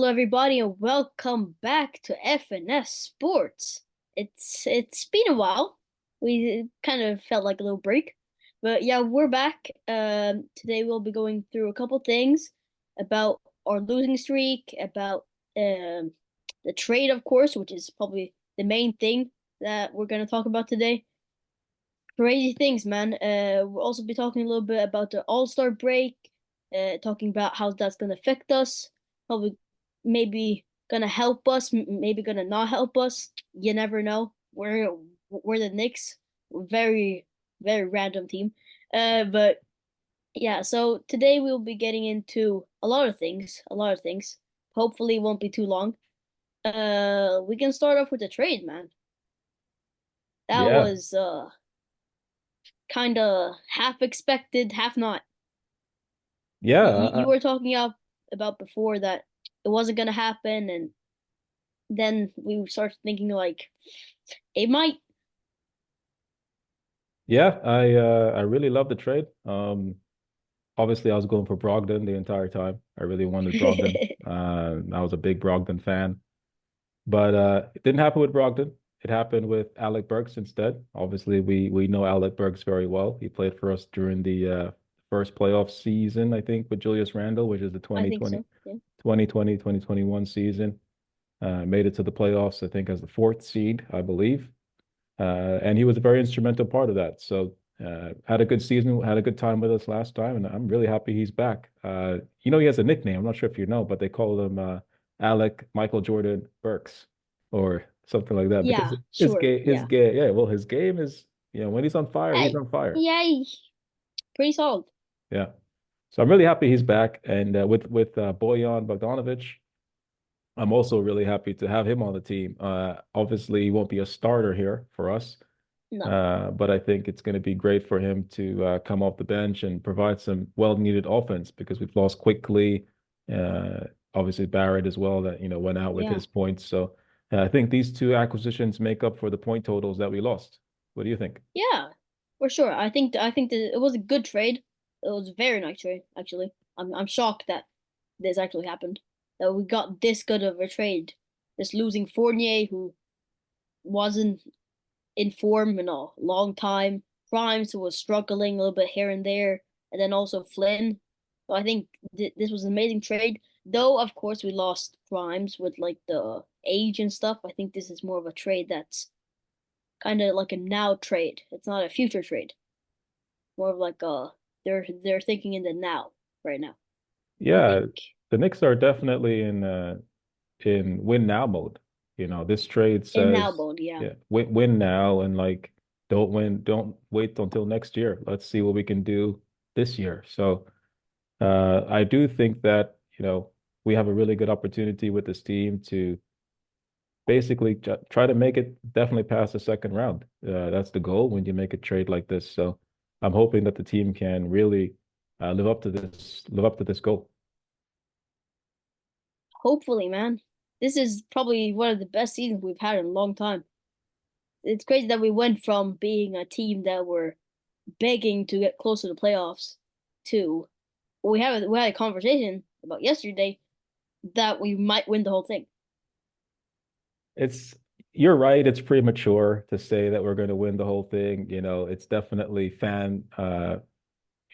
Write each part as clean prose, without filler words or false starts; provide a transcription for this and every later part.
Hello, everybody, and welcome back to FNS Sports. It's been a while. We kind of felt like a little break, but yeah, we're back. Today we'll be going through a couple things about our losing streak, about the trade, of course, which is probably the main thing that we're gonna talk about today. Crazy things, man. We'll also be talking a little bit about the All-Star break, talking about how that's gonna affect us, probably maybe gonna help us, maybe gonna not help us. You never know. We're the Knicks, very very random team. But yeah. So today we'll be getting into a lot of things, a lot of things. Hopefully, it won't be too long. We can start off with the trade, man. That Yeah, was kind of half expected, half not. yeah, You were talking about before that it wasn't gonna happen, and then we started thinking like it might. yeah. I really love the trade. Obviously, I was going for Brogdon the entire time. I really wanted Brogdon. I was a big Brogdon fan, but it didn't happen with Brogdon. It happened with Alec Burks instead. Obviously, we know Alec Burks very well. He played for us during the first playoff season, I think, with Julius Randle, which is the I think so. Yeah. 2021 season. Made it to the playoffs, I think, as the fourth seed, I believe. And he was a very instrumental part of that. So had a good season, had a good time with us last time, and I'm really happy he's back. He has a nickname. I'm not sure if you know, but they call him Alec Michael Jordan Burks or something like that because Yeah, sure. his Yeah. game, yeah, well, his game is, when he's on fire, he's Hey, on fire. yeah, pretty solid. Yeah. So I'm really happy he's back, and with Bojan Bogdanovic. I'm also really happy to have him on the team. Obviously, he won't be a starter here for us, No. but I think it's going to be great for him to come off the bench and provide some well-needed offense because we've lost quickly. Uh, Obviously, Barrett as well that went out with Yeah, his points. So I think these two acquisitions make up for the point totals that we lost. What do you think? yeah, for sure. I think that it was a good trade. It was a very nice trade, actually. I'm shocked that this actually happened. That we got this good of a trade. This losing Fournier, who wasn't in form in a long time. Grimes was struggling a little bit here and there, and then also Flynn. So I think this was an amazing trade. Though of course we lost Grimes with like the age and stuff. I think this is more of a trade that's kind of like a now trade. It's not a future trade. More of like they're thinking in the now right now. I Yeah, think the Knicks are definitely in win now mode. This trade in now says, mode, yeah. yeah, win now and like don't wait until next year. Let's see what we can do this year. So I do think that, we have a really good opportunity with this team to basically try to make it definitely past the second round. That's the goal when you make a trade like this. So I'm hoping that the team can really live up to this goal. Hopefully, man. This is probably one of the best seasons we've had in a long time. It's crazy that we went from being a team that were begging to get close to the playoffs to we had a conversation about yesterday that we might win the whole thing. It's You're right. It's premature to say that we're going to win the whole thing. It's definitely More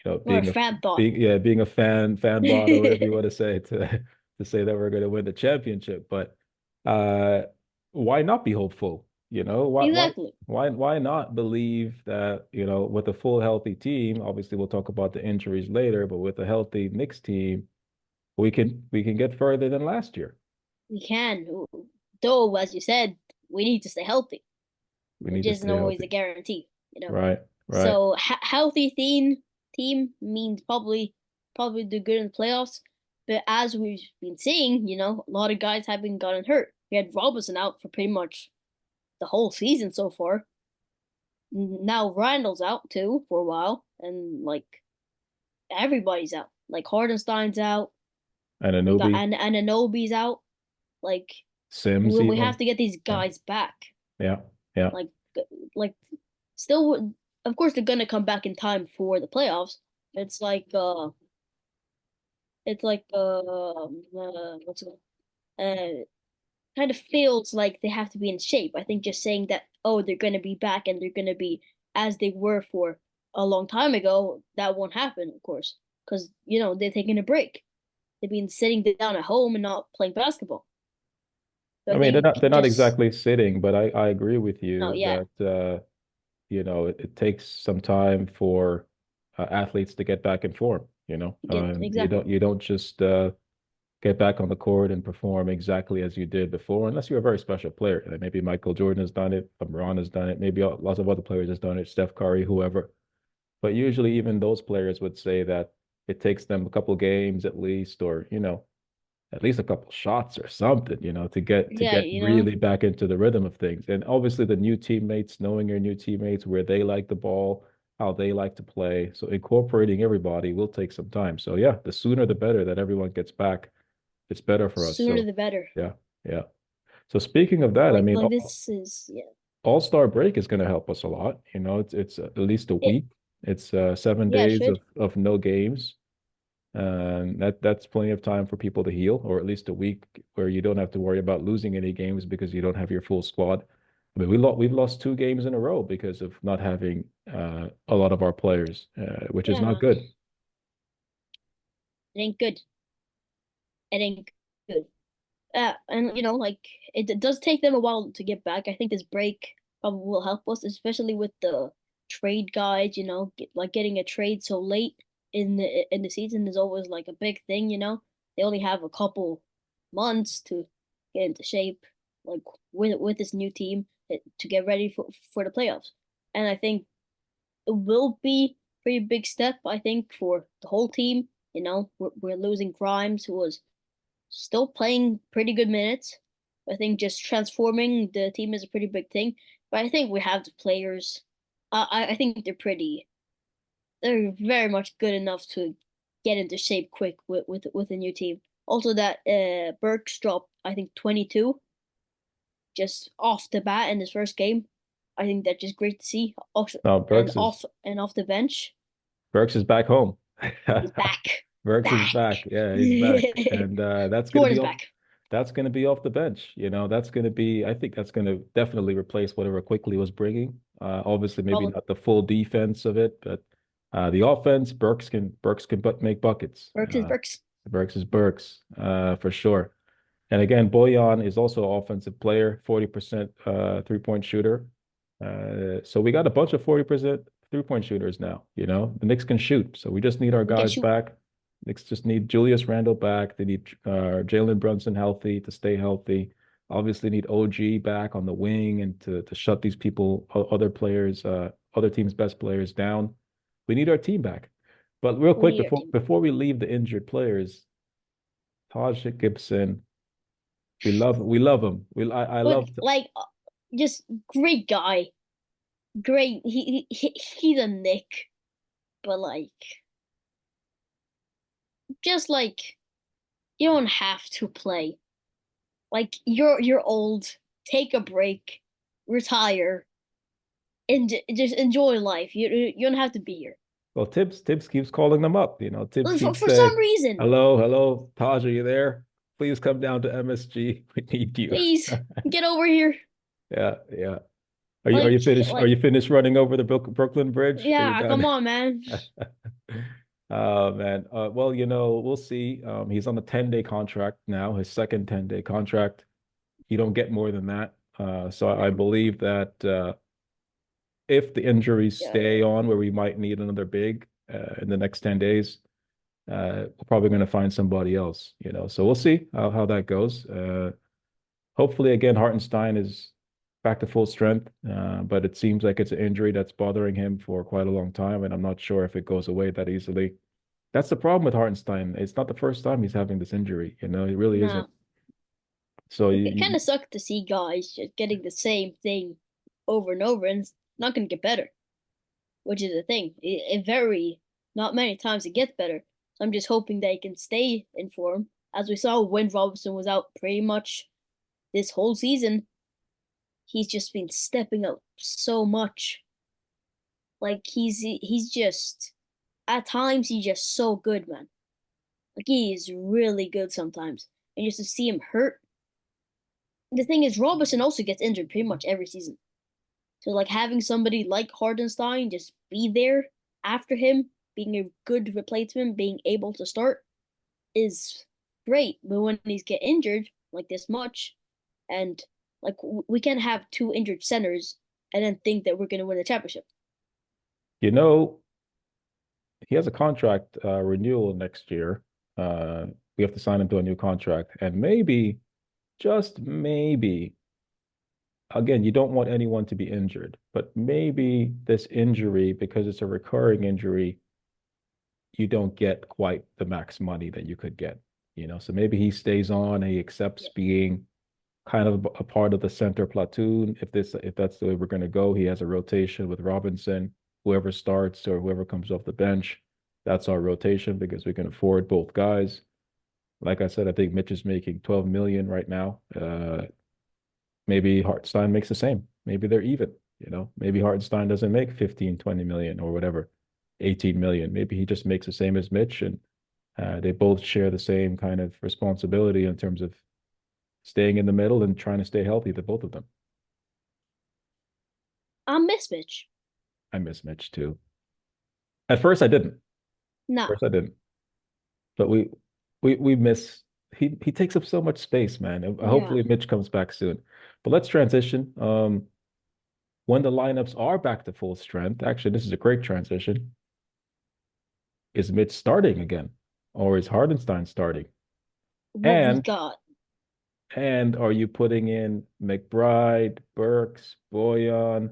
a fan thought. being a fan bot or whatever you want to say to say that we're going to win the championship. But uh, why not be hopeful? Exactly. Why not believe that, with a full healthy team, obviously we'll talk about the injuries later, but with a healthy Knicks team, we can get further than last year. We can. Though, as you said, we need to stay healthy, We which need to isn't stay always a healthy. guarantee. Right, right. So healthy team means probably do good in the playoffs. But as we've been seeing, a lot of guys have been gotten hurt. We had Robinson out for pretty much the whole season so far. Now Randall's out too for a while, and like everybody's out. Like Hardenstein's out. And We got Anunoby, and Anunoby's out. Like Sims we have even. to get these Yeah, guys back. yeah, yeah. Like like still, of course they're gonna come back in time for the playoffs. It's like it's like what's it called? uh kind of feels like they have to be in shape. I think just saying that, oh, they're going to be back and they're going to be as they were for a long time ago, that won't happen, of course, because, they're taking a break. They've been sitting down at home and not playing basketball. So I I mean, think they're not just, exactly sitting, but I agree with no, you yeah, that it takes some time for athletes to get back in form. exactly. You don't just get back on the court and perform exactly as you did before, unless you're a very special player. Like maybe Michael Jordan has done it, LeBron has done it, maybe lots of other players has done it, Steph Curry, whoever. But usually, even those players would say that it takes them a couple games at least, or at least a couple shots or something, to Yeah, get really back into the rhythm of things. And obviously, the new teammates, knowing your new teammates, where they like the ball, how they like to play. So incorporating everybody will take some time. So yeah, the sooner the better that everyone gets back, it's better for us. sooner So the better. yeah, yeah. So speaking of that, I mean, Like this is, yeah, All-Star break is going to help us a lot. It's at least a it, week. It's 7 yeah, it days should. of no games. And that's plenty of time for people to heal, or at least a week where you don't have to worry about losing any games because you don't have your full squad. I mean, we've lost 2 games in a row because of not having a lot of our players, which is Yeah, not man, good. it ain't good. It ain't good. And like it does take them a while to get back. I think this break probably will help us, especially with the trade guides. Like getting a trade so late in the season is always like a big thing. They only have a couple months to get into shape, like with this new team to get ready for the playoffs. And I think it will be a pretty big step. I think for the whole team. We're losing Grimes, who was still playing pretty good minutes. I think just transforming the team is a pretty big thing. But I think we have the players. I think they're very much good enough to get into shape quick with a new team. Also, that Burks dropped, I think, 22 just off the bat in his first game. I think that's just great to see. Also, No, and off the bench, Burks is back home. he's back, Burks is back. back. Yeah, he's back, and Jordan's back. that's gonna be off the bench. That's gonna be. I think that's gonna definitely replace whatever Quickly was bringing. Obviously, maybe Probably not the full defense of it, but the offense, Burks can make buckets. Burks is Burks. Burks is Burks, for sure. And again, Boyan is also an offensive player, 40% 3-point shooter. So we got a bunch of 40% 3-point shooters now. The Knicks can shoot. So we just need our We can guys shoot. back. Knicks just need Julius Randle back. They need Jalen Brunson healthy to stay healthy. Obviously need OG back on the wing and to shut these people, other players, other teams' best players down. We need our team back. But real We quick, need our team. before we leave the injured players, Taj Gibson, we love him. I But love like, just great guy. Great. He's a Nick, but like, just like you don't have to play. Like you're old. Take a break. Retire. And just enjoy life. You don't have to be here. Well, Tibbs keeps calling them up. Tibbs For keeps for saying, some reason, hello, Taj, are you there? Please come down to MSG. We need you." please get over here. Yeah, yeah. Like Are like you finished running over the Brooklyn Bridge? Are you yeah. done? Come on, man. Oh man. Well, we'll see. He's on a 10-day contract now, his second 10-day contract. You don't get more than that. So I believe that if the injuries Yeah, stay on where we might need another big in the next 10 days, we're probably going to find somebody else. So we'll see how that goes. Hopefully, again, Hartenstein is back to full strength, but it seems like it's an injury that's bothering him for quite a long time, and I'm not sure if it goes away that easily. That's the problem with Hartenstein. It's not the first time he's having this injury. It really isn't. no. So It kind of sucked to see guys just getting the same thing over and over, and it's not going to get better, which is the thing. It very not many times it gets better. So I'm just hoping they can stay in form. As we saw when Robinson was out pretty much this whole season, he's just been stepping up so much. Like he's just at times he's just so good, man. Like he is really good sometimes. And just to see him hurt the thing is, Robinson also gets injured pretty much every season. So like having somebody like Hardenstein just be there after him, being a good replacement, being able to start is great. But when he's get injured like this much, and like we can't have two injured centers and then think that we're going to win the championship. You know, he has a contract renewal next year. We have to sign him to a new contract, and maybe, just maybe, again, you don't want anyone to be injured, but maybe this injury, because it's a recurring injury, you don't get quite the max money that you could get, So maybe he stays on and he accepts Yeah. being kind of a part of the center platoon. If that's the way we're going to go, he has a rotation with Robinson. Whoever starts or whoever comes off the bench, that's our rotation because we can afford both guys. Like I said, I think Mitch is making 12 million right now. Maybe Hartenstein makes the same. Maybe they're even, Maybe Hartenstein doesn't make 15, 20 million or whatever, 18 million. Maybe he just makes the same as Mitch and they both share the same kind of responsibility in terms of staying in the middle and trying to stay healthy, the both of them. I miss Mitch. I miss Mitch too. At first I didn't. No. First I didn't. But we miss he takes up so much space, man. And Yeah. hopefully Mitch comes back soon. But let's transition. When the lineups are back to full strength, actually, this is a great transition. Is Mitch starting again? Or is Hardenstein starting? What we And got. and are you putting in McBride, Burks, Boyan,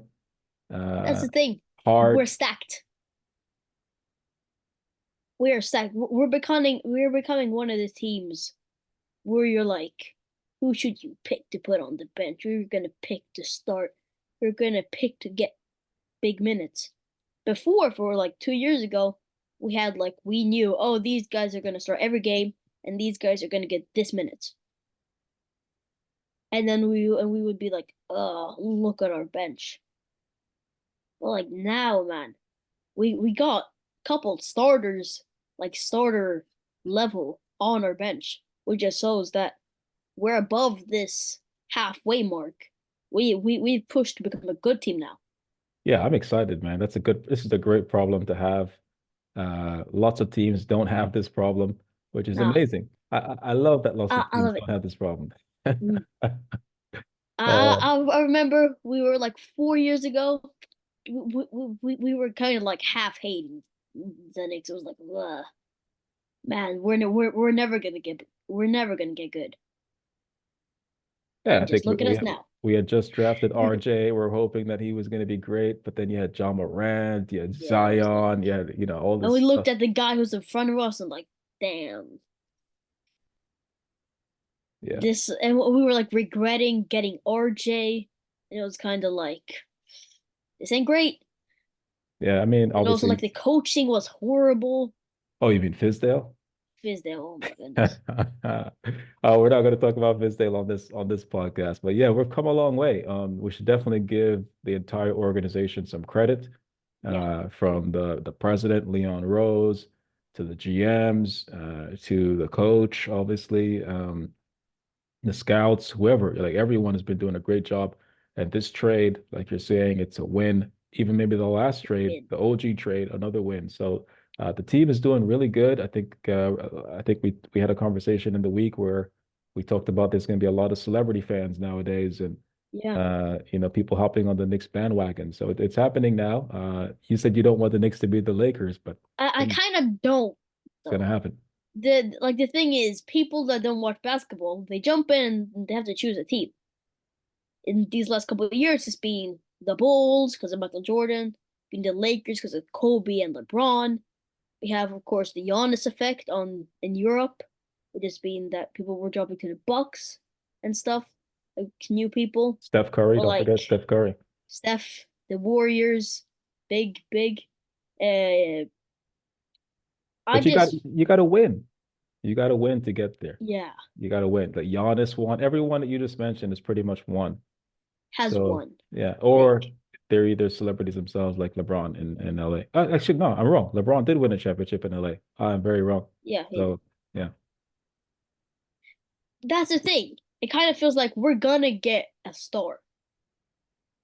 That's uh, the thing. We're Hart? stacked. We are stacked. We're becoming one of the teams where you're like, who should you pick to put on the bench? Who you're gonna pick to start? You're gonna pick to get big minutes. Before, for like 2 years ago, we had like we knew, oh, these guys are gonna start every game, and these guys are gonna get this minutes. And then we would be like, oh, look at our bench. But like now, man, we got a couple starters, like starter level on our bench, which just shows that we're above this halfway mark. We've pushed to become a good team now. Yeah, I'm excited, man. This is a great problem to have. Lots of teams don't have this problem, which is Nah, amazing. I love that lots of I teams love it. don't have this problem. Mm. Uh, I remember we were like 4 years ago. We were kind of like half hating the Knicks. It was like, ugh, man, we're never gonna get good. yeah, I And think just look at us now. we had just drafted RJ. We're hoping that he was going to be great, but then you had John Morant, you had Yeah, it was not. Zion, you had all And this we looked stuff. at the guy who's in front of us and like, damn, Yeah, this. And we were like regretting getting RJ. And it was kind of like, this ain't great. yeah. I mean, And also obviously. like the coaching was horrible. Oh, you mean Fizdale? Fizdale, oh my goodness. We're not going to talk about Fizdale on this podcast, but yeah, we've come a long way. We should definitely give the entire organization some credit, Yeah, from the president Leon Rose to the GMs, to the coach, obviously, the scouts, whoever, like everyone has been doing a great job. And this trade, like you're saying, it's a win. Even maybe the last trade, win. the OG trade, another win. So the team is doing really good. I think we had a conversation in the week where we talked about there's going to be a lot of celebrity fans nowadays, and Yeah. people hopping on the Knicks bandwagon. So it's happening now. You said you don't want the Knicks to be the Lakers, but I it's kind of don't going to though. happen. The thing is, people that don't watch basketball, they jump in and they have to choose a team. In these last couple of years, it's been the Bulls because of Michael Jordan, been the Lakers because of Kobe and LeBron. We have, of course, the Giannis effect on in Europe, which has been that people were jumping to the Bucks and stuff, like new people, Steph Curry, or don't like forget Steph Curry. Steph, the Warriors, big, big. Uh, I But just, you got to win. You got to win to get there. yeah, You got to win. Like Giannis won. Everyone that you just mentioned is pretty much won. has So won yeah, big. or they're either celebrities themselves, like LeBron in LA. Actually, no, I'm wrong. LeBron did win a championship in LA. I'm very wrong. Yeah, he did. So yeah, That's the thing. it kind of feels like we're gonna get a star.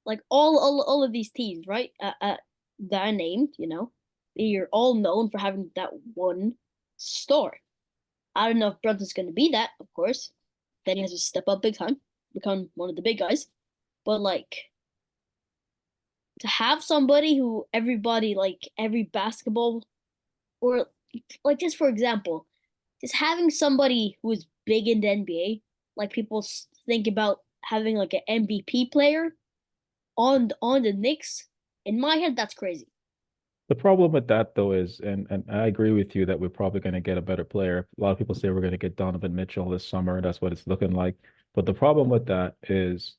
Like all of these teams, right? That I named, they're all known for having that one star. I don't know if Brunson's gonna be that, of course. Then he has to step up big time, become one of the big guys. But like to have somebody who everybody like every basketball or like just for example, just having somebody who is big in the NBA, like people think about having like an MVP player on the Knicks. In my head, that's crazy. The problem with that though is, and I agree with you that we're probably going to get a better player. A lot of people say we're going to get Donovan Mitchell this summer. That's what it's looking like. But the problem with that is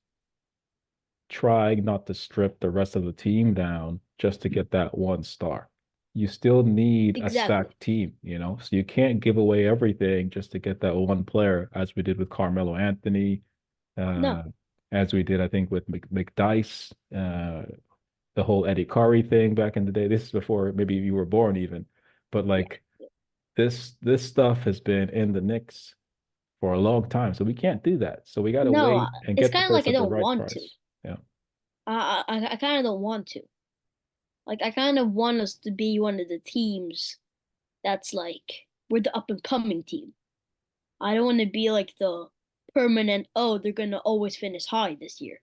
trying not to strip the rest of the team down just to get that one star. You still need a Exactly. stacked team, So you can't give away everything just to get that one player, as we did with Carmelo Anthony, uh, No, as we did, I think, with McDyess, the whole Eddie Curry thing back in the day. This is before maybe you were born even, but yeah, like this stuff has been in the Knicks for a long time, so we can't do that. So we got to no. wait and It's get the kind of like I person at the don't right want to. price. Yeah. I kind of don't want to. Like I kind of want us to be one of the teams that's like we're the up and coming team. I don't want to be like the permanent. Oh, they're gonna always finish high this year.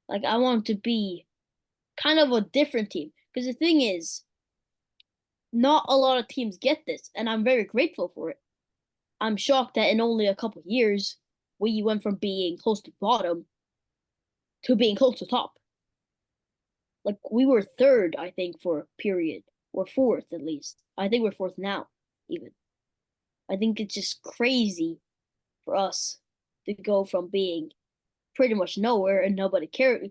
Like I want to be kind of a different team. Because the thing is, not a lot of teams get this, and I'm very grateful for it. I'm shocked that in only a couple of years, we went from being close to bottom to being close to top. Like we were third, I think, for a period, or fourth at least. I think we're fourth now, even. I think it's just crazy for us to go from being pretty much nowhere and nobody cares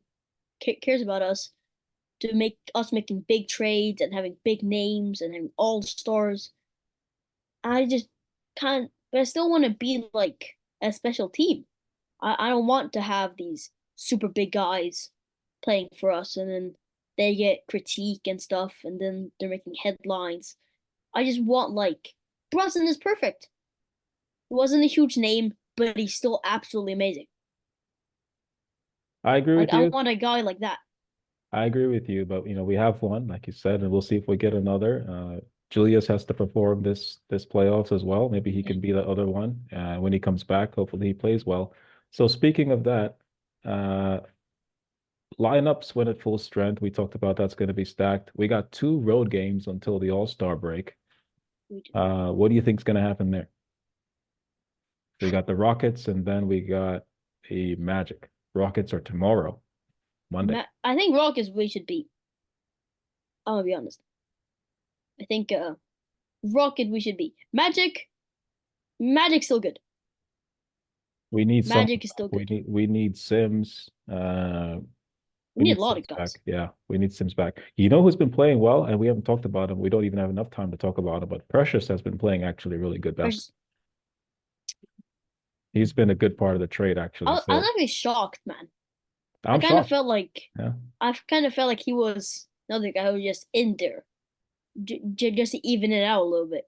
about us to make us making big trades and having big names and having all stars. I just can't, but I still want to be like a special team. I don't want to have these super big guys playing for us and then they get critique and stuff and then they're making headlines. I just want like Brunson is perfect. He wasn't a huge name, but he's still absolutely amazing. I agree Like with I you. want a guy like that. I agree with you, but we have one, like you said, and we'll see if we get another. Julius has to perform this playoffs as well. Maybe he can be the other one when he comes back. Hopefully he plays well. So speaking of that, uh, lineups when at full strength, we talked about that's going to be stacked. We got two road games until the All-Star break. We do. What do you think is going to happen there? We got the Rockets, and then we got the Magic. Rockets are tomorrow, Monday. I think Rockets we should beat. I'm gonna be honest. I think Rocket we should beat. Magic's still good. We need some. Magic is still We good. need we need Sims. We We need need a lot of Sims back. guys. Yeah, we need Sims back. You know who's been playing well, and we haven't talked about him. We don't even have enough time to talk about him. But Precious has been playing actually really good basketball. Precious. He's been a good part of the trade actually. I was So actually shocked, man. I I'm kind of shocked. felt like Yeah, I kind of felt like he was another guy who was just in there, just to even it out a little bit.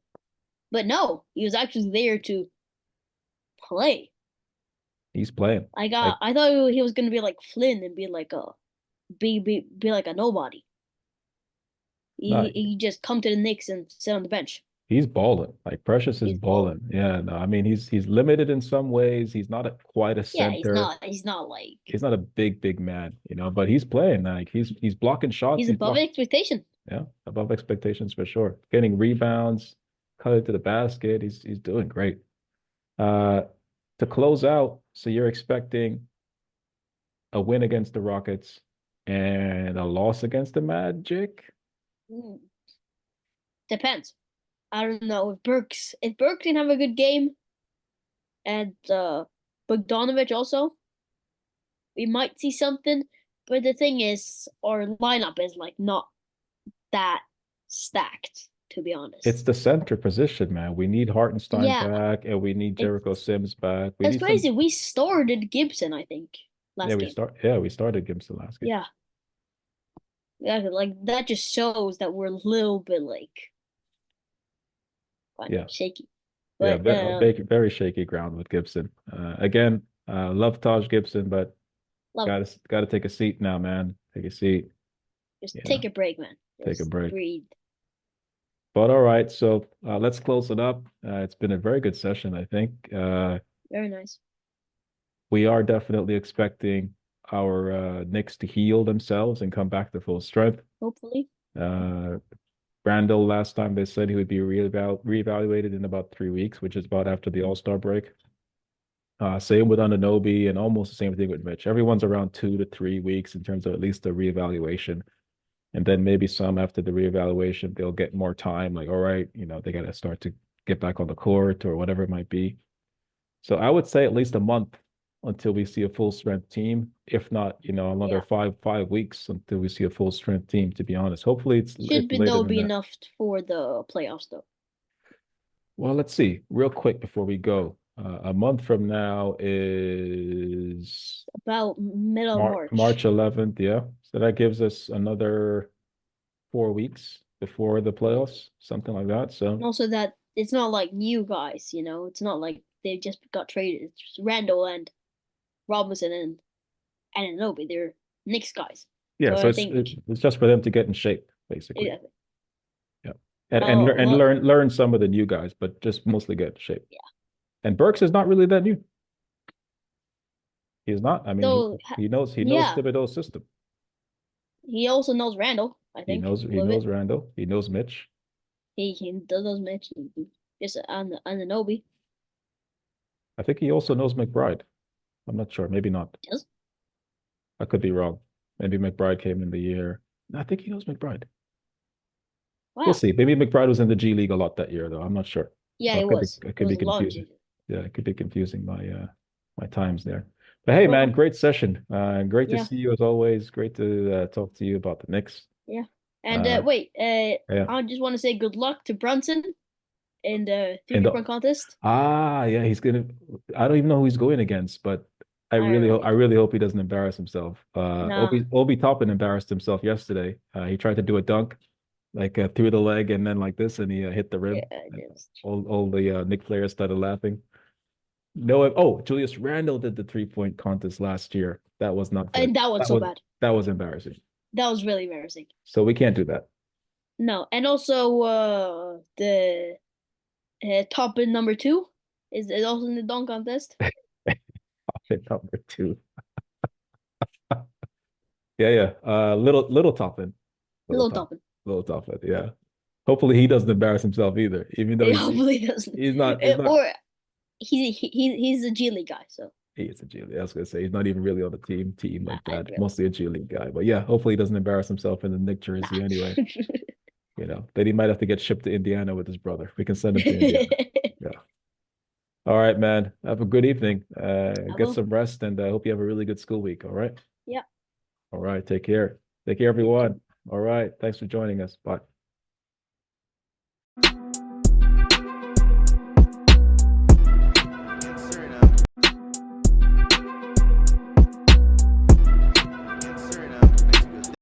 But no, he was actually there to play. he's playing. Like I thought he was gonna be like Flynn and be like a be like a nobody. no, He just come to the Knicks and sit on the bench. he's balling. Like Precious is He's balling. balling. Yeah, no, I mean he's limited in some ways. He's not quite a Yeah, center. he's not like He's not a big man, but he's playing. Like he's blocking shots. he's He's above blocking. expectation. Yeah, above expectations for sure. Getting rebounds, cut it to the basket. He's doing great. Uh, to close out, so you're expecting a win against the Rockets and a loss against the Magic? Mm, depends. I don't know if Burks can have a good game and Bogdanovich also, we might see something. But the thing is, our lineup is like not that stacked, to be It's honest. the center position, man. We need Hartenstein Yeah, back, and we need Jericho it's Sims back. We it's need some. crazy. We started Gibson, I think, Yeah, last game. we started Gibson last game. Yeah, yeah, like that just shows that we're a little bit like kind of Yeah. shaky. Yeah, But very shaky ground with Gibson. Again, love Taj Gibson, but love gotta take a seat now, man. Take a seat. just You take know, a break, man. take a Just break. breathe. But all right, so let's close it up. It's been a very good session, I think. Very nice. We are definitely expecting our Knicks to heal themselves and come back to full strength. Hopefully. Uh, Randall, last time they said he would be reevaluated in about 3 weeks, which is about after the All-Star break. Same with Anunoby and almost the same thing with Mitch. Everyone's around 2 to 3 weeks in terms of at least a reevaluation. And then maybe some after the reevaluation, they'll get more time. Like, all right, they got to start to get back on the court or whatever it might be. So I would say at least a month until we see a full strength team. If not, another Yeah. five weeks until we see a full strength team, to be honest. Hopefully Should it's be later though than be that. enough for the playoffs though. Well, let's see, real quick before we go. A month from now is About middle of March. March 11th, yeah. So that gives us another 4 weeks before the playoffs, something like that. And So also that it's not like new guys, It's not like they just got traded. It's just Randall and Robinson and Anunoby. They're Knicks guys. yeah, So so I it's think it's just for them to get in shape, basically. exactly. Yeah. And Well, learn some of the new guys, but just mostly get in shape. yeah. And Burks is not really that new. He's not. I mean, Though, he knows yeah, Thibodeau's system. he also knows Randall. I He think knows a he little knows bit. Randall. He knows Mitch. He does mention just on Anunoby. I think he also knows McBride. I'm not sure. Maybe not. Yes. I could be wrong. Maybe McBride came in the year. I think he knows McBride. We'll Wow. see. Maybe McBride was in the G League a lot that year, though. I'm not sure. Yeah, So it was. it It could was be a long confusing. season. Yeah, it could be confusing my times there. But hey, man, Well, great session. Great to yeah, see you as always. Great to talk to you about the Knicks. yeah. And Uh, wait, yeah, I just want to say good luck to Brunson in the and 3-point contest. yeah, he's gonna. I don't even know who he's going against, but I I really really hope he doesn't embarrass himself. nah. Obi Toppin embarrassed himself yesterday. He tried to do a dunk like through the leg and then like this, and he hit the Yeah, rim. it And is. all the Nick players started laughing. No, oh, Julius Randle did the 3-point contest last year. That was not good. And that was That so was bad. that was embarrassing. That was really embarrassing. So we can't do that. No, and also the top in number two is also in the dunk contest. Hit number two. Yeah, yeah. Little Toppin. Little Little top, Toppin. little top end, yeah. Hopefully he doesn't embarrass himself either, even though It hopefully doesn't. he's not Or he's a G League guy, so he is a G League. I was gonna say he's not even really on the team like I that. really. Mostly a G League guy. But yeah, hopefully he doesn't embarrass himself in the Nick jersey anyway. Then he might have to get shipped to Indiana with his brother. We can send him to Indiana. Yeah. All right, man. Have a good evening. I Get will. some rest and I hope you have a really good school week. All right. Yeah. All right. Take care. Take care, You too. everyone. All right. Thanks for joining us. Bye.